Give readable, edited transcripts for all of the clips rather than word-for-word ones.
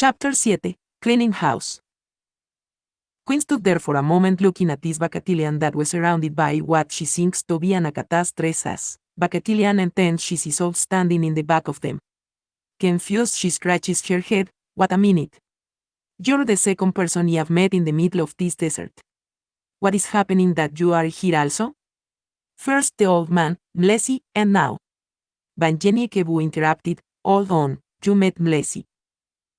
Chapter 7, Cleaning House. Queen stood there for a moment looking at this battalion that was surrounded by what she thinks to be an Akata's Tazas, battalion, and then she sees all standing in the back of them. Confused, she scratches her head. What a minute. You're the second person I've met in the middle of this desert. What is happening that you are here also? First the old man, Mlezi, and now. Wanyenyekevu interrupted. Hold on, you met Mlezi.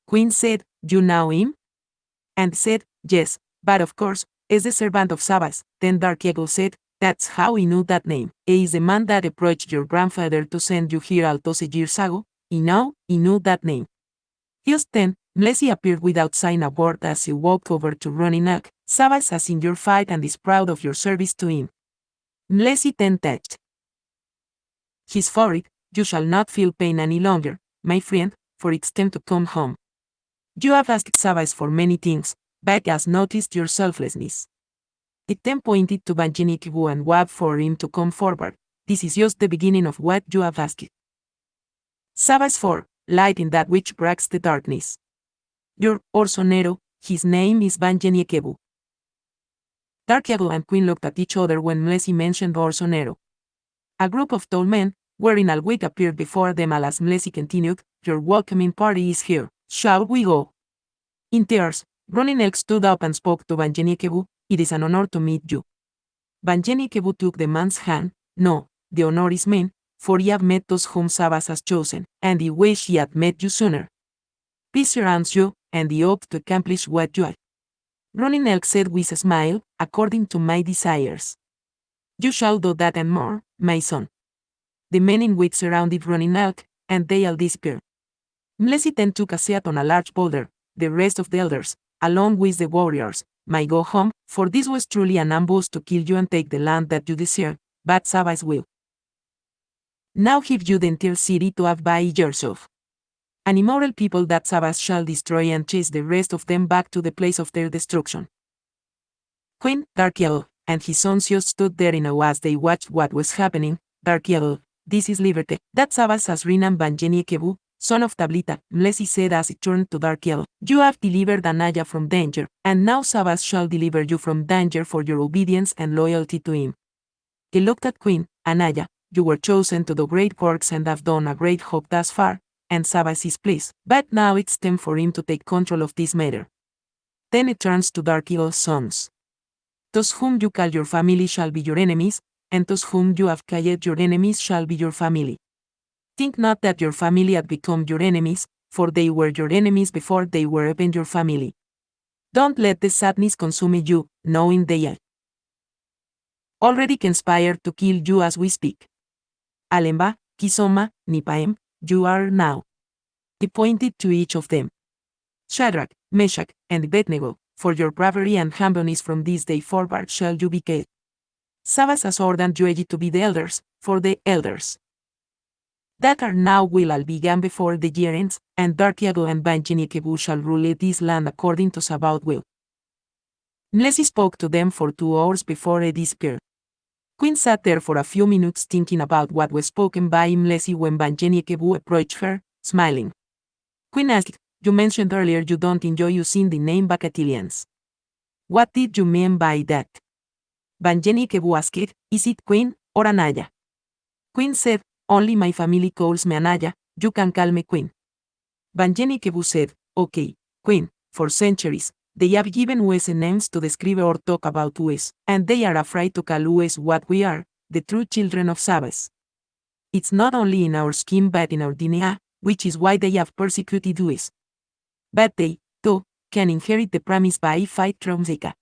Queen said, you know him? And said, yes, but of course, as the servant of Zapatos. Then Dark Eagle said, that's how he knew that name. He is the man that approached your grandfather to send you here all those years ago. He knew that name. Just then, Mlezi appeared without saying a word as he walked over to Wanyenyekevu. Zapatos has seen your fight and is proud of your service to him. Mlezi then touched his forehead. You shall not feel pain any longer, my friend, for it's time to come home. You have asked Zapatos for many things, but has noticed your selflessness. It then pointed to Wanyenyekevu and waved for him to come forward. This is just the beginning of what you have asked. Zapatos for light in that which breaks the darkness. Your Orsonero, his name is Wanyenyekevu. Dark Eagle and Queen looked at each other when Mlezi mentioned Orsonero. A group of tall men, wearing a wig, appeared before them as Mlezi continued, your welcoming party is here. Shall we go? In tears, Wanyenyekevu stood up and spoke to Wanyenyekevu. It is an honor to meet you. Wanyenyekevu took the man's hand. No, the honor is mine, for ye have met those whom Zapatos has chosen, and he wished he had met you sooner. Peace surrounds you, and he hoped to accomplish what you are. Wanyenyekevu said with a smile, according to my desires. You shall do that and more, my son. The men in white surrounded Wanyenyekevu, and they all disappeared. Mlezi then took a seat on a large boulder. The rest of the elders, along with the warriors, might go home, for this was truly an ambush to kill you and take the land that you desire, but Zapatos will now give you the entire city to have by yourself. An immoral people that Zapatos shall destroy and chase the rest of them back to the place of their destruction. Queen, Dark Eagle, and his sons just stood there in awe as they watched what was happening. Dark Eagle, this is liberty, that Zapatos has renamed Wanyenyekevu, son of Tablita, Mlezi said as he turned to Dark Eagle. You have delivered Anaya from danger, and now Zapatos shall deliver you from danger for your obedience and loyalty to him. He looked at Queen. Anaya, you were chosen to do great works and have done a great job thus far, and Zapatos is pleased, but now it's time for him to take control of this matter. Then it turns to Dark Eagle's sons. Those whom you call your family shall be your enemies, and those whom you have called your enemies shall be your family. Think not that your family had become your enemies, for they were your enemies before they were even your family. Don't let the sadness consume you, knowing they are already conspired to kill you as we speak. Alemba, Kisoma, Nipaem, you are now. He pointed to each of them. Shadrach, Meshach, and Abednego, for your bravery and humbleness from this day forward shall you be killed. Zapatos has ordered you to be the elders, for the elders that are now will all begin before the year ends, and Dark Eagle and Wanyenyekevu shall rule this land according to Zapatos' will. Mlezi spoke to them for 2 hours before he disappeared. Queen sat there for a few minutes thinking about what was spoken by Mlezi when Wanyenyekevu approached her, smiling. Queen asked, you mentioned earlier you don't enjoy using the name battalions. What did you mean by that? Wanyenyekevu asked, is it Queen or Anaya? Queen said, only my family calls me Anaya, you can call me Queen. Wanyenyekevu said, okay, Queen, for centuries, they have given us names to describe or talk about us, and they are afraid to call us what we are, the true children of Zapatos. It's not only in our skin but in our DNA, which is why they have persecuted us. But they, too, can inherit the promise by fight from Zika.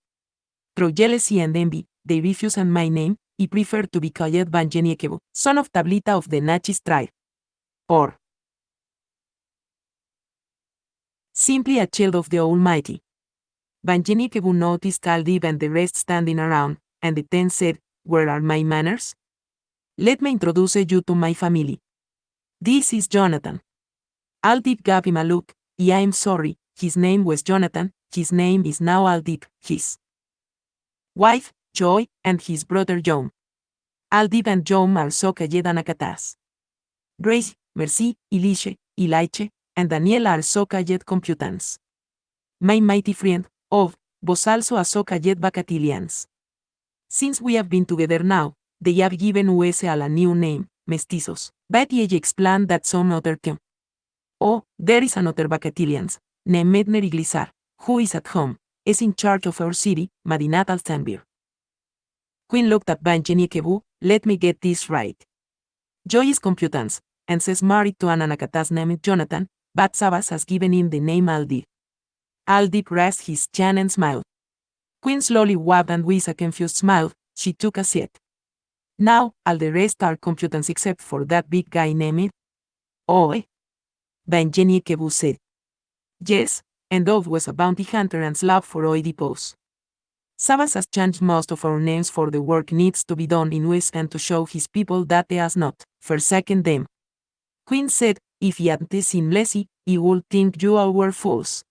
Through jealousy and envy, they refuse and my name, I prefer to be called Wanyenyekevu, son of Tablita of the Natchez tribe. Or simply a child of the Almighty. Wanyenyekevu noticed Aldib and the rest standing around, and the ten said, where are my manners? Let me introduce you to my family. This is Jonathan. Aldib gave him a look. I am sorry, his name was Jonathan, his name is now Aldib, his wife, Joy, and his brother John. Aldib and John are so called Anakatas. Grace, Merci, Elisha, Eliche, and Daniel are so yet computants. My mighty friend, was also a so yet Bacatilians. Since we have been together now, they have given us all a new name, mestizos, but he explained that some other came. Oh, there is another Bacatilians, named Glissar, who is at home, is in charge of our city, Madinatal Tanvir. Queen looked at Wanyenyekevu, let me get this right. Joy is computants, and says married to an Anakatas named Jonathan, but Sabas has given him the name Aldip. Aldip raised his chin and smiled. Queen slowly wagged and with a confused smile, she took a seat. Now, all the rest are computants except for that big guy named Oe. Wanyenyekevu said. Yes, and Ove was a bounty hunter and slave for Oedipus. Sabas has changed most of our names for the work needs to be done in US and to show his people that he has not forsaken them. Queen said, if he hadn't seen Mlezi, he would think you all were fools.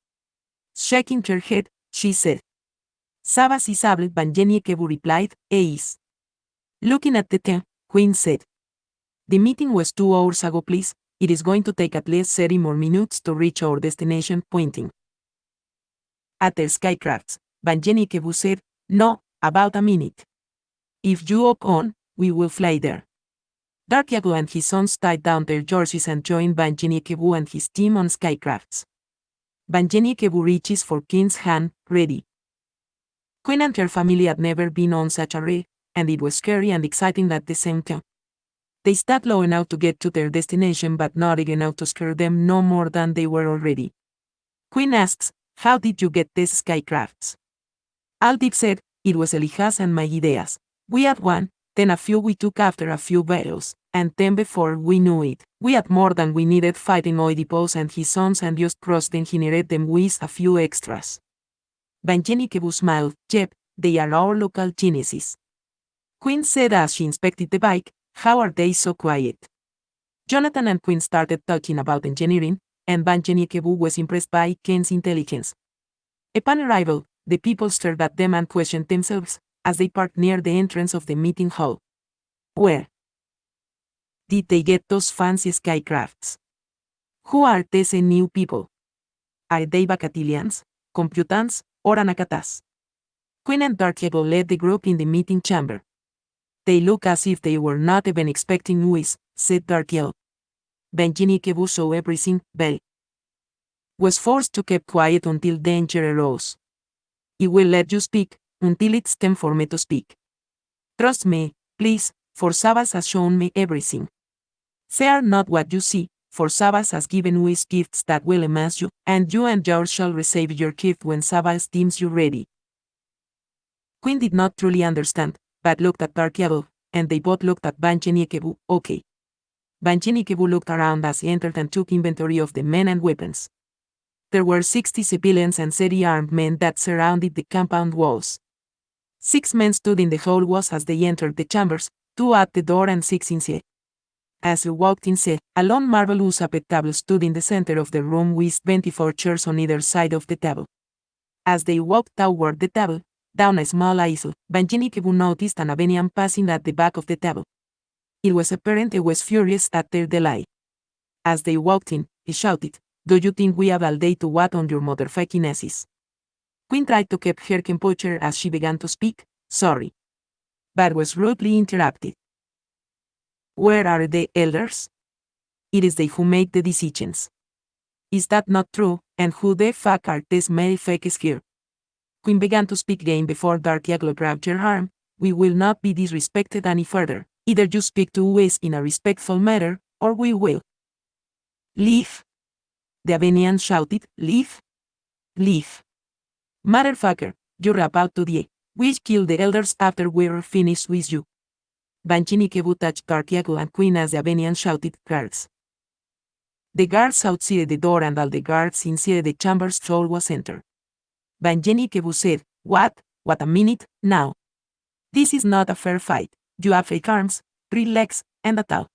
Shaking her head, she said. Sabas is able, Wanyenyekevu replied, is. Looking at the time, Queen said. The meeting was 2 hours ago please, it is going to take at least 30 more minutes to reach our destination, pointing at the skycrafts. Wanyenyekevu said, no, about a minute. If you hop on, we will fly there. Darkiago and his sons tied down their jerseys and joined Wanyenyekevu and his team on skycrafts. Wanyenyekevu reaches for Queen's hand, ready. Queen and her family had never been on such a ride, and it was scary and exciting at the same time. They stayed low enough to get to their destination but not enough to scare them no more than they were already. Queen asks, how did you get these skycrafts? Aldip said, it was Elijas and my ideas. We had one, then a few we took after a few battles, and then before we knew it, we had more than we needed fighting Oedipus and his sons and just cross-engineered them with a few extras. Wanyenyekevu smiled, yep, they are our local geniuses. Queen said as she inspected the bike, how are they so quiet? Jonathan and Queen started talking about engineering, and Wanyenyekevu was impressed by Ken's intelligence. Upon arrival, the people stared at them and questioned themselves, as they parked near the entrance of the meeting hall. Where did they get those fancy skycrafts? Who are these new people? Are they Bacatilians, computants, or Anakatas? Queen and Darkiago led the group in the meeting chamber. They look as if they were not even expecting news, said Darkiago. Wanyenyekevu saw everything, Bell was forced to keep quiet until danger arose. I will let you speak, until it's time for me to speak. Trust me, please, for Sabas has shown me everything. Fear not what you see, for Sabas has given us gifts that will amaze you, and yours shall receive your gift when Sabas deems you ready. Queen did not truly understand, but looked at Darkiago, and they both looked at Wanyenyekevu. Okay. Wanyenyekevu looked around as he entered and took inventory of the men and weapons. There were 60 civilians and 30 armed men that surrounded the compound walls. 6 men stood in the hall walls as they entered the chambers, 2 at the door and 6 inside. As they walked inside, a long marvelous table stood in the center of the room with 24 chairs on either side of the table. As they walked toward the table, down a small aisle, Wanyenyekevu noticed an Abenian passing at the back of the table. It was apparent he was furious at their delay. As they walked in, he shouted, do you think we have all day to wait on your motherfucking asses? Queen tried to keep her composure as she began to speak, sorry. But was rudely interrupted. Where are the elders? It is they who make the decisions. Is that not true, and who the fuck are these motherfuckers here? Queen began to speak again before Darkiago grabbed her arm, we will not be disrespected any further, either you speak to us in a respectful manner, or we will leave. The Abenian shouted, leave? Leave. Motherfucker, you're about to die. We kill the elders after we're finished with you. Wanyenyekevu touched Darkiago and Queen as the Abenian shouted, guards. The guards outside the door and all the guards inside the chambers all was entered. Wanyenyekevu said, what a minute, now. This is not a fair fight. You have 8 arms, 3 legs, and a tail.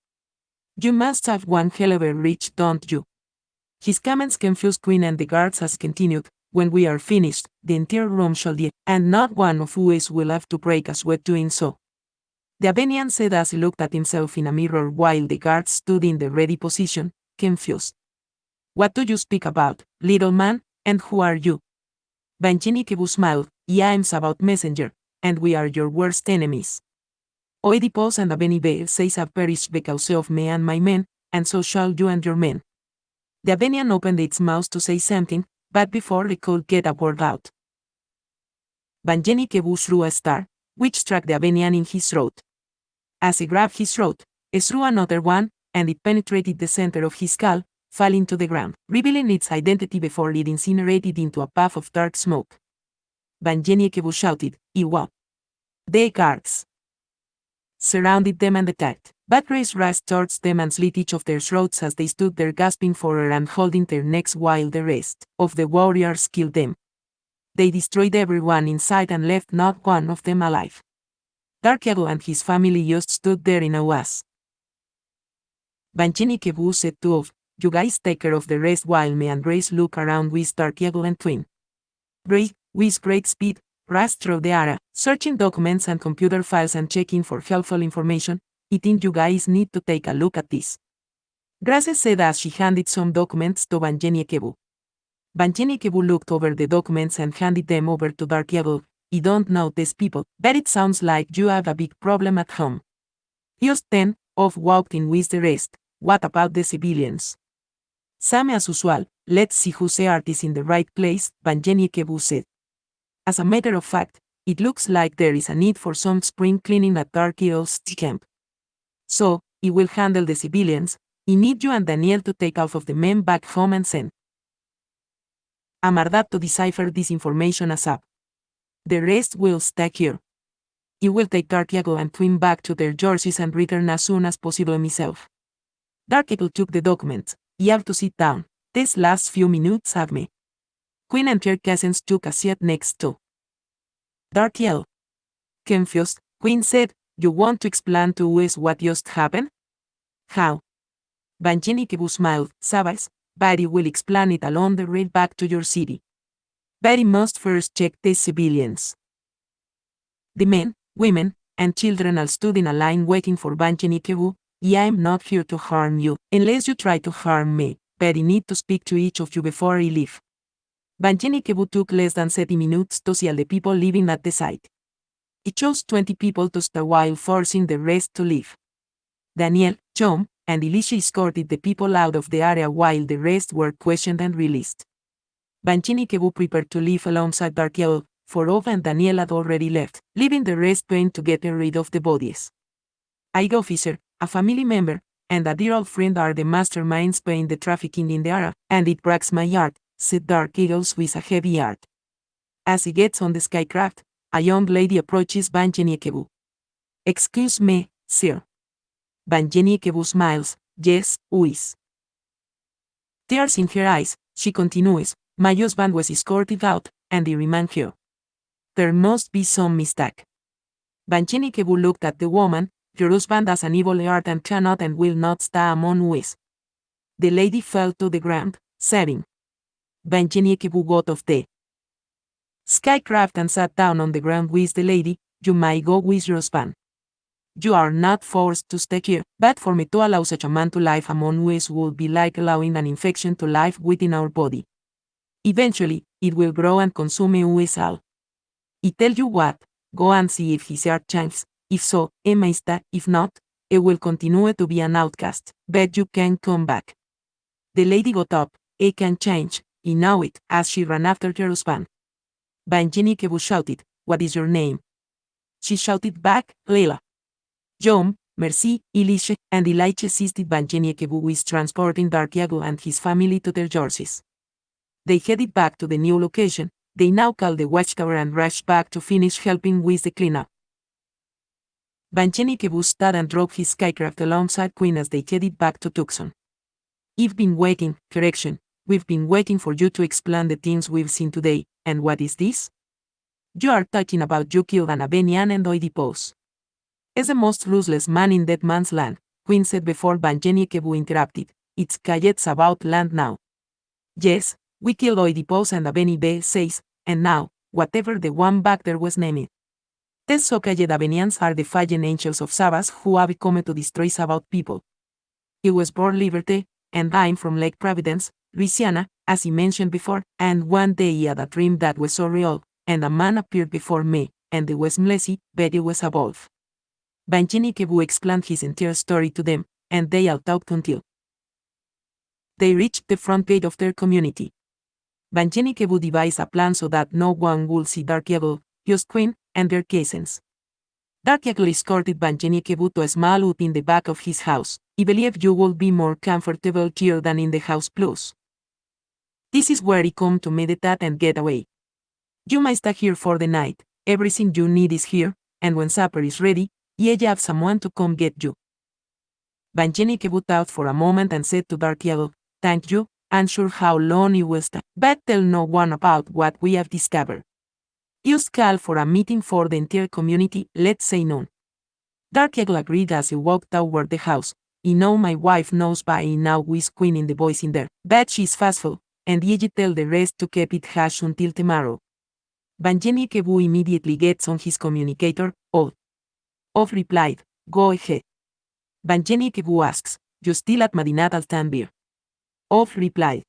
You must have one hell of a reach, don't you? His comments confused Queen and the guards as continued, when we are finished, the entire room shall die, and not one of us will have to break a sweat doing so. The Abenian said as he looked at himself in a mirror while the guards stood in the ready position, confused. What do you speak about, little man, and who are you? Wanyenyekevu smiled, I am Zapatos messenger, and we are your worst enemies. Oedipus and BL7 have perished because of me and my men, and so shall you and your men. The Abenian opened its mouth to say something, but before it could get a word out, Wanyenyekevu threw a star, which struck the Abenian in his throat. As he grabbed his throat, he threw another one, and it penetrated the center of his skull, falling to the ground, revealing its identity before it incinerated into a puff of dark smoke. Wanyenyekevu shouted, Iwa! The guards surrounded them and attacked. Bad rays rushed towards them and slit each of their throats as they stood there gasping for air and holding their necks while the rest of the warriors killed them. They destroyed everyone in sight and left not one of them alive. Darkiago and his family just stood there in awe. Wanyenyekevu said to all, you guys take care of the rest while me and Grace look around with Darkiago and Twin. Ray, with great speed, rushed through the area, searching documents and computer files and checking for helpful information. I think you guys need to take a look at this. Grace said as she handed some documents to Wanyenyekevu. Wanyenyekevu looked over the documents and handed them over to Darkiago. I don't know these people, but it sounds like you have a big problem at home. Just then, off walked in with the rest. What about the civilians? Same as usual, let's see whose heart is in the right place, Wanyenyekevu said. As a matter of fact, it looks like there is a need for some spring cleaning at Darkiago's camp. So, I will handle the civilians. I need you and Daniel to take half of the men back home and send Amardad to decipher this information ASAP. The rest will stay here. I will take Darkiago and Twin back to their jerseys and return as soon as possible myself. Darkiago took the documents. I have to sit down. These last few minutes have me. Queen and her cousins took a seat next to Darkiago. Confused, Queen said, you want to explain to us what just happened? How? Wanyenyekevu smiled, Sabbaths, but I will explain it along the road back to your city. But I must first check the civilians. The men, women, and children all stood in a line waiting for Wanyenyekevu. I am not here to harm you, unless you try to harm me, but I need to speak to each of you before I leave. Wanyenyekevu took less than 30 minutes to see all the people living at the site. He chose 20 people to stay while forcing the rest to leave. Daniel, John, and Elisha escorted the people out of the area while the rest were questioned and released. Wanyenyekevu prepared to leave alongside Darkiago, for Ova and Daniel had already left, leaving the rest behind to get rid of the bodies. Águila officer, a family member, and a dear old friend are the masterminds behind the trafficking in the area, and it breaks my heart, said Darkiago with a heavy heart. As he gets on the skycraft, a young lady approaches Wanyenyekevu. Excuse me, sir. Wanyenyekevu smiles, yes, who is? Tears in her eyes, she continues, my husband was escorted out, and he remained here. There must be some mistake. Wanyenyekevu looked at the woman, your husband has an evil heart and cannot and will not stay among us. The lady fell to the ground, sobbing. Wanyenyekevu got off the skycraft and sat down on the ground with the lady, you may go with your husband. You are not forced to stay here, but for me to allow such a man to live among us would be like allowing an infection to live within our body. Eventually, it will grow and consume us all. I tell you what, go and see if his heart changes, if so, está, if not, he will continue to be an outcast, but you can come back. The lady got up, he can change, I know it, as she ran after her husband. Wanyenyekevu shouted, what is your name? She shouted back, Leila. John, Mlezi, Elisha, and Elisha assisted Wanyenyekevu with transporting Darkiago and his family to their jerseys. They headed back to the new location, they now called the watchtower and rushed back to finish helping with the cleanup. Wanyenyekevu stood and drove his skycraft alongside Queen as they headed back to Tucson. We've been waiting for you to explain the things we've seen today, and what is this? You are talking about you killed an Abenian and Oedipus. Is the most ruthless man in that man's land, Queen said before Wanyenyekevu interrupted. It's Cayet's about land now. Yes, we killed Oedipus and BL7, and now, whatever the one back there was named. These so-called Abenians are the fallen angels of Zapatos who have come to destroy Zapatos people. He was born Liberty, and I'm from Lake Providence, Louisiana, as I mentioned before, and one day I had a dream that was so real, and a man appeared before me, and it was Mlezi, but it was a wolf. Wanyenyekevu explained his entire story to them, and they all talked until they reached the front gate of their community. Wanyenyekevu devised a plan so that no one would see Dark Eagle, just Queen, and their cousins. Dark Eagle escorted Wanyenyekevu to a small hut in the back of his house. I believe you will be more comfortable here than in the house plus. This is where I come to meditate and get away. You may stay here for the night, everything you need is here, and when supper is ready, I have someone to come get you. Wanyenyekevu thought for a moment and said to Dark Eagle, "Thank you, I'm sure how long you will stay, but tell no one about what we have discovered. Just call for a meeting for the entire community, let's say noon." Dark Eagle agreed as he walked toward the house. "I know my wife knows by now who is Queen in the boys in there, but she's faithful, and I tell the rest to keep it hush until tomorrow." Wanyenyekevu immediately gets on his communicator. Of replied, "Go ahead." Wanyenyekevu asks, "You still at Madinat al-Tanbir?" Of replied,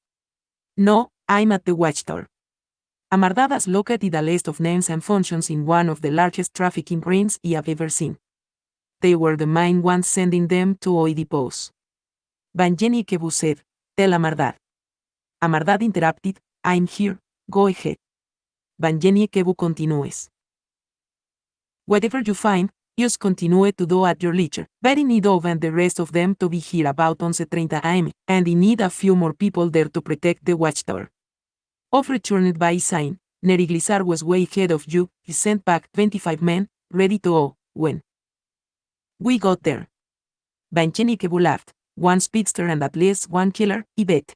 "No, I'm at the watchtower." Amardad has located a list of names and functions in one of the largest trafficking rings I have ever seen. They were the main ones sending them to Oedipus. Wanyenyekevu said, "Tell Amardad." Amardad interrupted, "I'm here, go ahead." Wanyenyekevu continues. "Whatever you find, just continue to do at your leisure. But I need Ov and the rest of them to be here about 11:30 am, and I need a few more people there to protect the watchtower." Ov returned by saying, "Neriglissar was way ahead of you, he sent back 25 men, ready to go, when we got there." Wanyenyekevu laughed, "One speedster and at least one killer, I bet.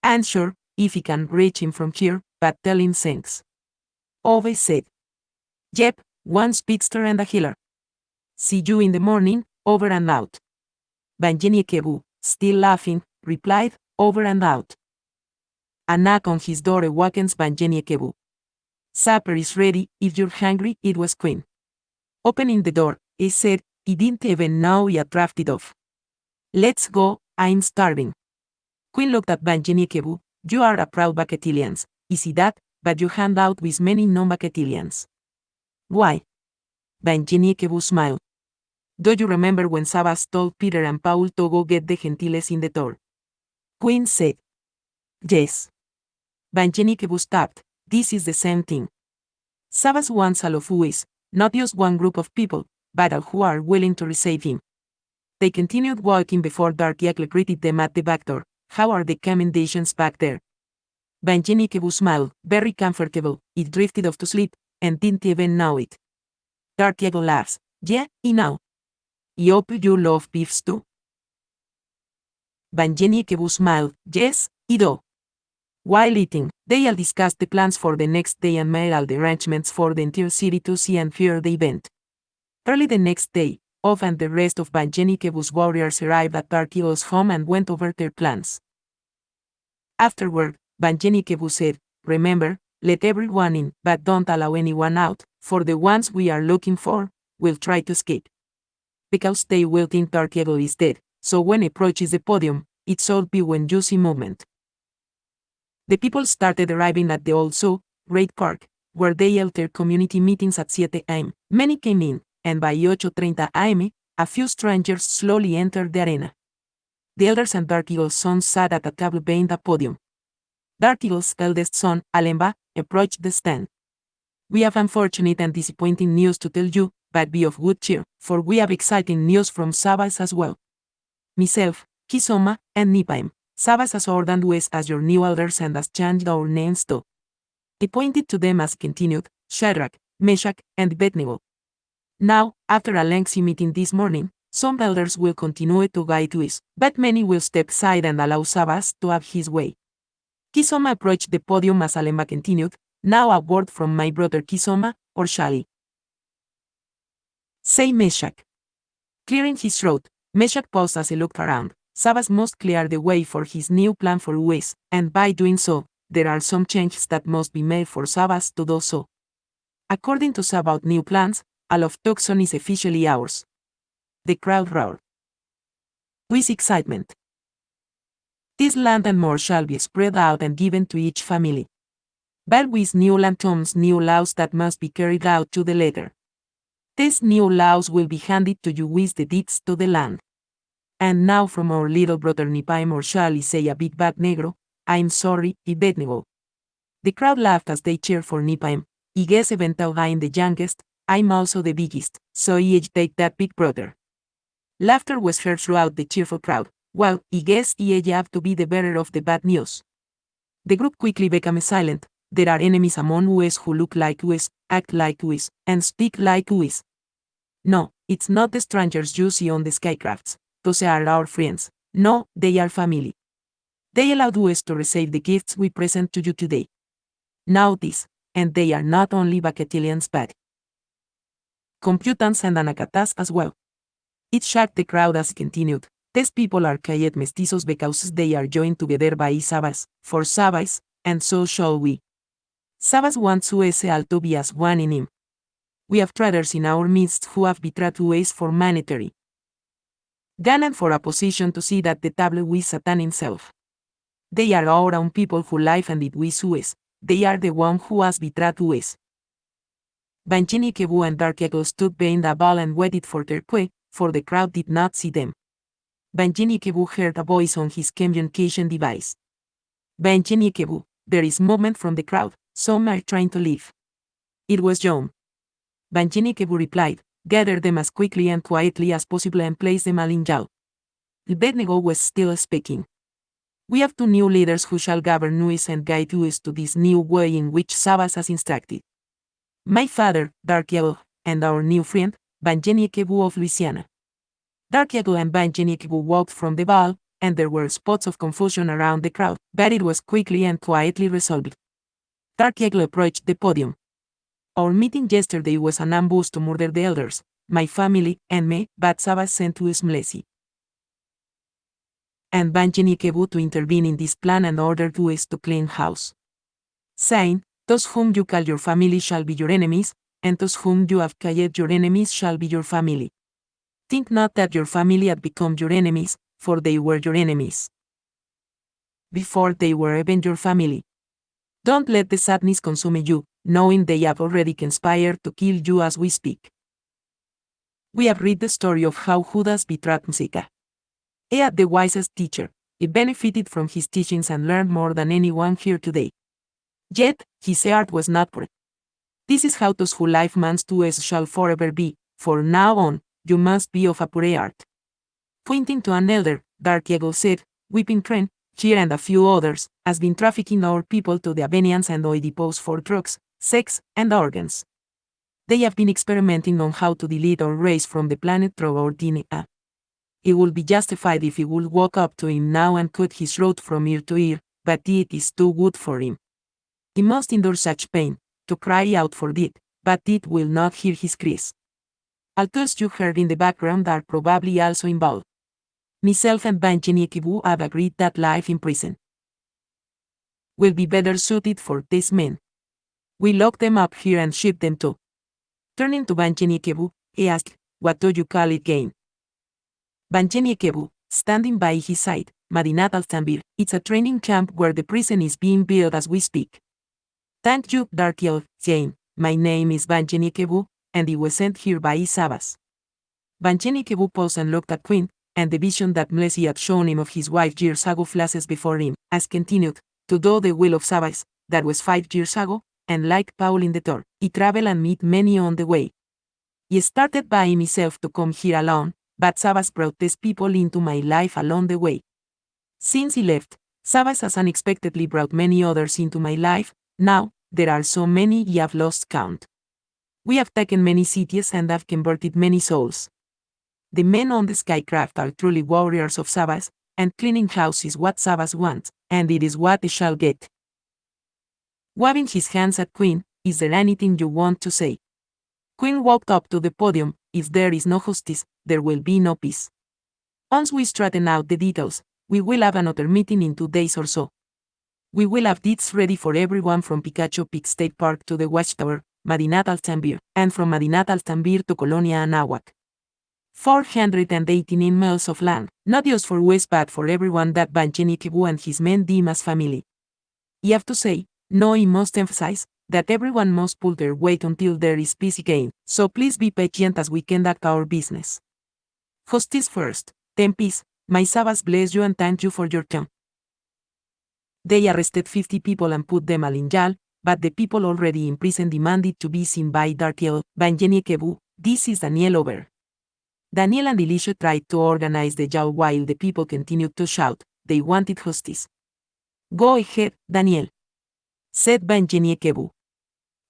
I'm sure, if he can reach him from here, but tell him thanks." Ove said, "Yep, one speedster and a killer. See you in the morning, over and out." Wanyenyekevu, still laughing, replied, "Over and out." A knock on his door awakens Wanyenyekevu. "Supper is ready, if you're hungry," it was Queen. Opening the door, he said, "I didn't even know I had drafted off. Let's go, I'm starving." Queen looked at Wanyenyekevu, "You are a proud Bacatilians, I see that, but you hand out with many non-Bacatilians. Why?" Wanyenyekevu smiled. "Do you remember when Sabas told Peter and Paul to go get the Gentiles in the door?" Queen said, "Yes." Wanyenyekevu stopped, "This is the same thing. Sabas wants all of who is, not just one group of people, but all who are willing to receive him." They continued walking before Dark Eagle greeted them at the back door. "How are the commendations back there?" Wanyenyekevu smiled, "Very comfortable, it drifted off to sleep, and didn't even know it." Dark Eagle laughs, "Yeah, I know. I hope you love beefs too." Wanyenyekevu smiled, "Yes, I do." While eating, they all discussed the plans for the next day and made all the arrangements for the entire city to see and hear the event. Early the next day, Ov and the rest of Wanyenyekevu's warriors arrived at Dark Eagle's home and went over their plans. Afterward, Wanyenyekevu said, "Remember, let everyone in, but don't allow anyone out, for the ones we are looking for will try to escape. Because they will think Dark Eagle is dead, so when it approaches the podium, it should be when you see movement." The people started arriving at the old zoo, Great Park, where they held their community meetings at 7 am. Many came in, and by 8:30 am, a few strangers slowly entered the arena. The elders and Dark Eagle's son sat at a table behind the podium. Dark Eagle's eldest son, Alemba, approached the stand. "We have unfortunate and disappointing news to tell you, but be of good cheer, for we have exciting news from Sabas as well. Myself, Kisoma, and Nipaim, Sabas has ordained us as your new elders and has changed our names too." He pointed to them as continued, "Shadrach, Meshach, and Abednego. Now, after a lengthy meeting this morning, some elders will continue to guide us, but many will step aside and allow Sabas to have his way." Kisoma approached the podium as Alemba continued, "Now a word from my brother Kisoma, or Shali. Say Meshach." Clearing his throat, Meshach paused as he looked around. Sabas must clear the way for his new plan for us, and by doing so, there are some changes that must be made for Sabas to do so. According to Sabas' new plans, all of Tucson is officially ours. The crowd roared with excitement. This land and more shall be spread out and given to each family. But with new land comes new laws that must be carried out to the letter. These new laws will be handed to you with the deeds to the land. And now from our little brother Nipaim or shall I say a big bad negro, I'm sorry, Abednego. The crowd laughed as they cheered for Nipaim. I guess even though I'm the youngest, I'm also the biggest, so I take that big brother. Laughter was heard throughout the cheerful crowd. Well, I guess I have to be the bearer of the bad news. The group quickly became silent. There are enemies among us who look like us, act like us, and speak like us. No, it's not the strangers you see on the skycrafts. Those are our friends. No, they are family. They allowed us to receive the gifts we present to you today. Now this, and they are not only Bacatilians but computants and anacatas as well. It shocked the crowd as it continued. These people are called mestizos because they are joined together by Sabas, for Sabas, and so shall we. Sabas wants us all to be as one in him. We have traders in our midst who have betrayed us for monetary gain and for a position to see that the table with Satan himself. They are our own people who live and eat with us. They are the one who has betrayed us. Wanyenyekevu and Dark Eagle stood behind the ball and waited for their cue, for the crowd did not see them. Wanyenyekevu heard a voice on his communication device. Wanyenyekevu, there is movement from the crowd, some are trying to leave. It was John. Wanyenyekevu replied, gather them as quickly and quietly as possible and place them all in jail. Abednego was still speaking. We have two new leaders who shall govern us and guide us to this new way in which Sabas has instructed. My father, Dark Eagle, and our new friend, Wanyenyekevu of Louisiana. Dark Eagle and Wanyenyekevu walked from the ball, and there were spots of confusion around the crowd, but it was quickly and quietly resolved. Dark Eagle approached the podium. Our meeting yesterday was an ambush to murder the elders, my family, and me, but Sabas sent to us Mlezi and Wanyenyekevu to intervene in this plan and ordered us to clean house. Saying, those whom you call your family shall be your enemies, and those whom you have called your enemies shall be your family. Think not that your family had become your enemies, for they were your enemies before they were even your family. Don't let the sadness consume you, knowing they have already conspired to kill you as we speak. We have read the story of how Judas betrayed Messiah. He had the wisest teacher. He benefited from his teachings and learned more than anyone here today. Yet, his heart was not pure. This is how those who live man's to us shall forever be, for now on, you must be of a pure heart. Pointing to an elder, Dark Eagle said, Weeping Crane, here and a few others, has been trafficking our people to the Albanians and Oedipus for drugs, sex, and organs. They have been experimenting on how to delete our race from the planet through our DNA. It would be justified if he would walk up to him now and cut his throat from ear to ear, but it is too good for him. He must endure such pain, to cry out for it, but it will not hear his cries. Although you heard in the background are probably also involved. Myself and Wanyenyekevu have agreed that life in prison will be better suited for these men. We lock them up here and ship them to. Turning to Wanyenyekevu, he asked, what do you call it again? Wanyenyekevu, standing by his side, Madinat al-Tanbir, it's a training camp where the prison is being built as we speak. Thank you, Dark Eagle, Jane. My name is Wanyenyekevu, and he was sent here by Sabas. Wanyenyekevu paused and looked at Queen, and the vision that Mlezi had shown him of his wife years ago flashes before him, as continued, to do the will of Sabas, that was 5 years ago, and like Paul in the Thor, he traveled and met many on the way. He started by himself to come here alone, but Sabas brought these people into my life along the way. Since he left, Sabas has unexpectedly brought many others into my life. Now, there are so many I have lost count. We have taken many cities and have converted many souls. The men on the skycraft are truly warriors of Sabas, and cleaning house is what Sabas wants, and it is what they shall get. Waving his hands at Queen, is there anything you want to say? Queen walked up to the podium. If there is no justice, there will be no peace. Once we straighten out the details, we will have another meeting in 2 days or so. We will have deeds ready for everyone from Pikachu Peak State Park to the Watchtower, Madinat al-Tanbir, and from Madinat al-Tanbir to Colonia Anahuac. 489 miles of land, not just for West but for everyone that Wanyenyekevu and his men deem as family. I have to say, no, I must emphasize, that everyone must pull their weight until there is peace again, so please be patient as we conduct our business. Justice first, then peace. My Sabbaths bless you and thank you for your time. They arrested 50 people and put them all in jail, but the people already in prison demanded to be seen by Darkiel, Wanyenyekevu. This is Daniel over. Daniel and Elisha tried to organize the jail while the people continued to shout. They wanted justice. Go ahead, Daniel, said Wanyenyekevu.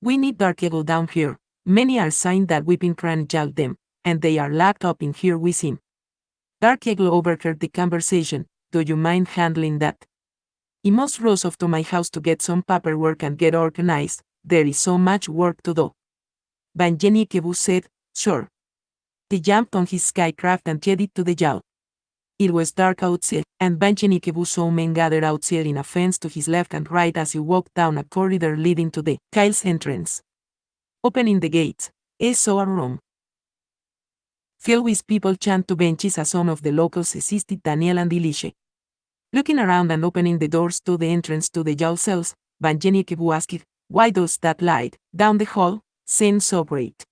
We need Darkiel down here. Many are saying that weeping can jail them, and they are locked up in here with him. Darkiel overheard the conversation. Do you mind handling that? I must rush off to my house to get some paperwork and get organized. There is so much work to do. Wanyenyekevu said, sure. He jumped on his skycraft and headed to the jail. It was dark outside, and Wanyenyekevu saw men gathered outside in a fence to his left and right as he walked down a corridor leading to the jail's entrance. Opening the gates, he saw a room filled with people chained to benches as some of the locals assisted Daniel and Elisha. Looking around and opening the doors to the entrance to the jail cells, Wanyenyekevu asked, why does that light, down the hall, seem so bright?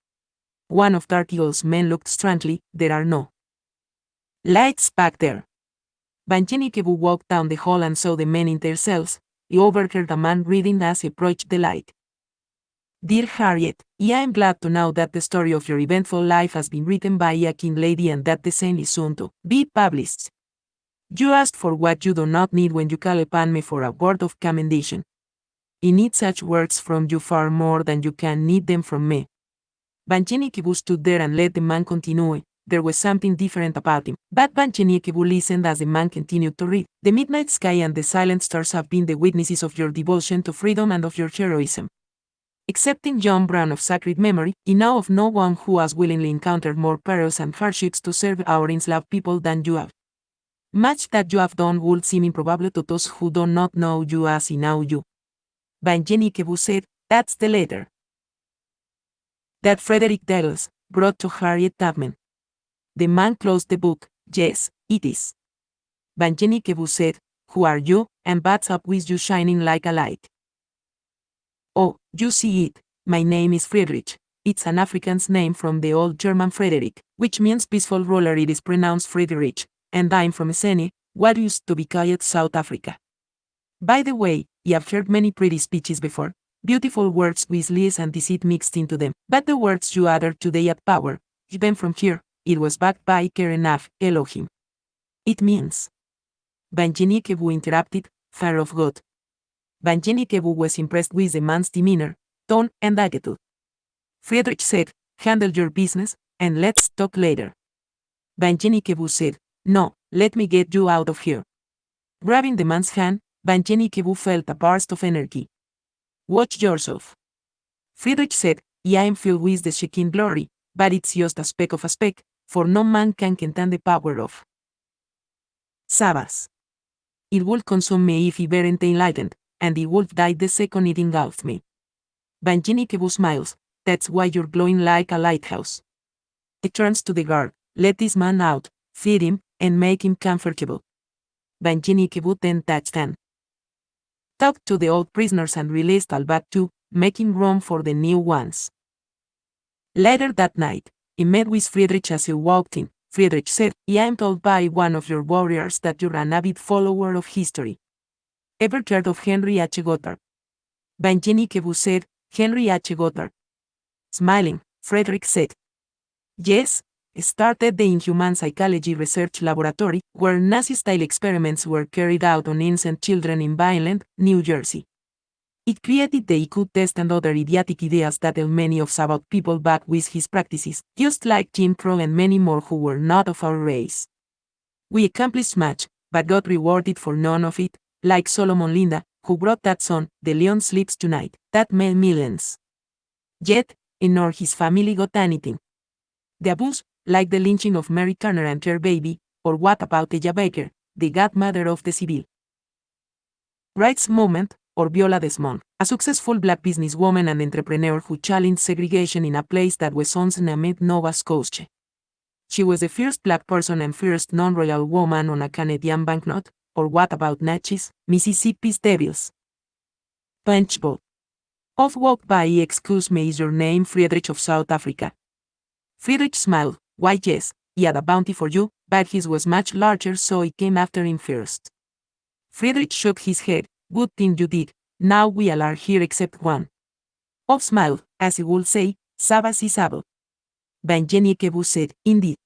One of Darkiel's men looked strangely. There are no lights back there. Wanyenyekevu walked down the hall and saw the men in their cells. He overheard a man reading as he approached the light. Dear Harriet, I am glad to know that the story of your eventful life has been written by a king lady and that the same is soon to be published. You asked for what you do not need when you call upon me for a word of commendation. I need such words from you far more than you can need them from me. Wanyenyekevu stood there and let the man continue. There was something different about him, but Wanyenyekevu listened as the man continued to read. The midnight sky and the silent stars have been the witnesses of your devotion to freedom and of your heroism. Excepting John Brown of sacred memory, I know of no one who has willingly encountered more perils and hardships to serve our enslaved people than you have. Much that you have done would seem improbable to those who do not know you as I know you. Wanyenyekevu said, that's the letter that Frederick Douglass brought to Harriet Tubman. The man closed the book. Yes, it is. Wanyenyekevu said, who are you, and what's up with you shining like a light? Oh, you see it. My name is Friedrich. It's an Afrikaans name from the old German Frederick, which means peaceful ruler. It is pronounced Friedrich, and I'm from Mlezi, what used to be called South Africa. By the way, I have heard many pretty speeches before, beautiful words with lies and deceit mixed into them, but the words you uttered today at power, even from here, it was backed by care enough, Elohim. It means. Wanyenyekevu interrupted, fear of God. Wanyenyekevu was impressed with the man's demeanor, tone, and attitude. Friedrich said, handle your business, and let's talk later. Wanyenyekevu said, no, let me get you out of here. Grabbing the man's hand, Wanyenyekevu felt a burst of energy. Watch yourself. Friedrich said, I am filled with the Shekinah glory, but it's just a speck of a speck, for no man can contain the power of Sabbaths. It would consume me if he weren't enlightened, and he would die the second it engulfed me. Wanyenyekevu smiles, that's why you're glowing like a lighthouse. He turns to the guard, let this man out, feed him, and make him comfortable. Wanyenyekevu then touched hand. Talked to the old prisoners and released all but two, making room for the new ones. Later that night, he met with Friedrich as he walked in. Friedrich said, I am told by one of your warriors that you're an avid follower of history. Ever heard of Henry H. Goddard? Wanyenyekevu said, Henry H. Goddard. Smiling, Friedrich said, yes, started the Inhuman Psychology Research Laboratory, where Nazi-style experiments were carried out on innocent children in Vineland, New Jersey. It created the IQ test and other idiotic ideas that held many of Sabbath people back with his practices, just like Jim Crow and many more who were not of our race. We accomplished much, but got rewarded for none of it, like Solomon Linda, who brought that song, The Leon Sleeps Tonight, that made millions. Yet, he nor his family got anything. The abuse, like the lynching of Mary Turner and her baby, or what about Ella Baker, the godmother of the civil rights movement, or Viola Desmond, a successful black businesswoman and entrepreneur who challenged segregation in a place that was once named Nova Scotia. She was the first black person and first non-royal woman on a Canadian banknote, or what about Natchez, Mississippi's Devils? Punchbowl. Off walk by, excuse me, is your name Friedrich of South Africa? Friedrich smiled, why yes, he had a bounty for you, but his was much larger so I came after him first. Friedrich shook his head, good thing you did, now we all are here except one. Off smiled, as he would say, Sabas y Sabo. Wanyenyekevu said, indeed.